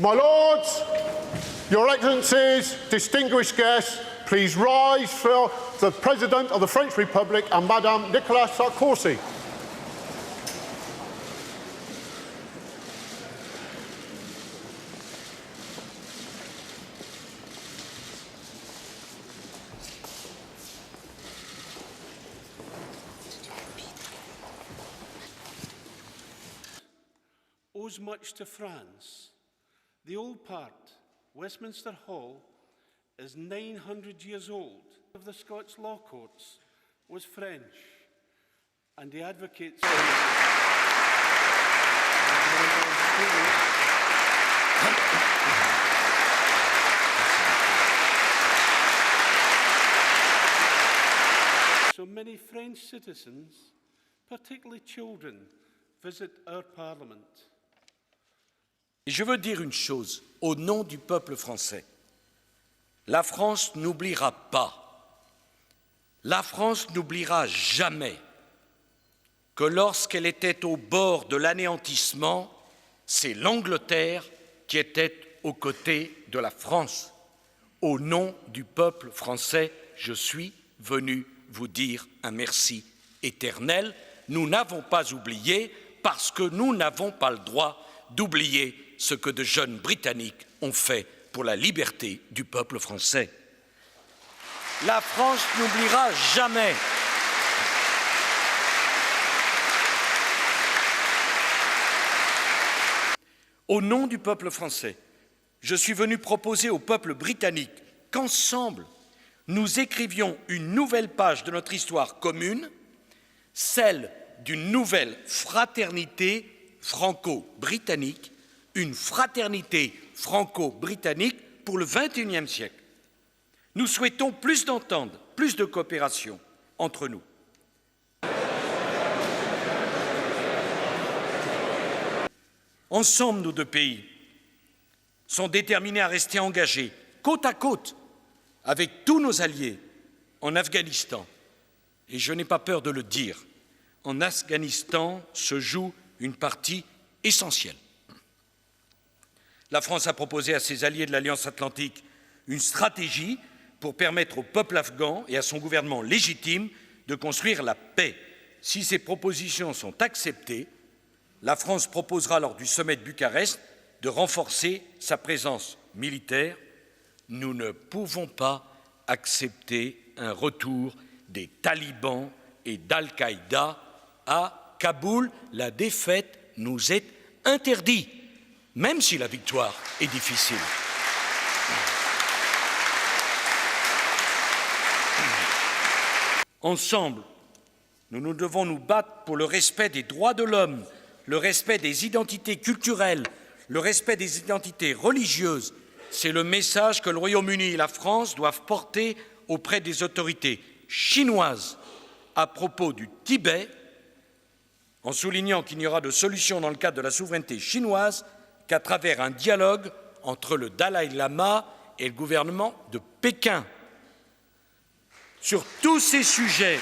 My Lords, Your Excellencies, distinguished guests, please rise for the President of the French Republic and Madame Nicolas Sarkozy. Owes much to France. The old part, Westminster Hall, is 900 years old. Of the Scots law courts was French, and he advocates. So many French citizens, particularly children, visit our Parliament. Et je veux dire une chose, au nom du peuple français. La France n'oubliera pas, la France n'oubliera jamais que lorsqu'elle était au bord de l'anéantissement, c'est l'Angleterre qui était aux côtés de la France. Au nom du peuple français, je suis venu vous dire un merci éternel. Nous n'avons pas oublié parce que nous n'avons pas le droit d'oublier ce que de jeunes Britanniques ont fait pour la liberté du peuple français. La France n'oubliera jamais. Au nom du peuple français, je suis venu proposer au peuple britannique qu'ensemble, nous écrivions une nouvelle page de notre histoire commune, celle d'une nouvelle fraternité franco-britannique, une fraternité franco-britannique pour le XXIe siècle. Nous souhaitons plus d'entente, plus de coopération entre nous. Ensemble, nos deux pays sont déterminés à rester engagés côte à côte avec tous nos alliés en Afghanistan. Et je n'ai pas peur de le dire, en Afghanistan se joue une partie essentielle. La France a proposé à ses alliés de l'Alliance atlantique une stratégie pour permettre au peuple afghan et à son gouvernement légitime de construire la paix. Si ces propositions sont acceptées, la France proposera lors du sommet de Bucarest de renforcer sa présence militaire. Nous ne pouvons pas accepter un retour des talibans et d'Al-Qaïda à Kaboul. La défaite nous est interdite, même si la victoire est difficile. Ensemble, nous devons nous battre pour le respect des droits de l'homme, le respect des identités culturelles, le respect des identités religieuses. C'est le message que le Royaume-Uni et la France doivent porter auprès des autorités chinoises à propos du Tibet, en soulignant qu'il n'y aura de solution dans le cadre de la souveraineté chinoise qu'à travers un dialogue entre le Dalai Lama et le gouvernement de Pékin. Sur tous ces sujets,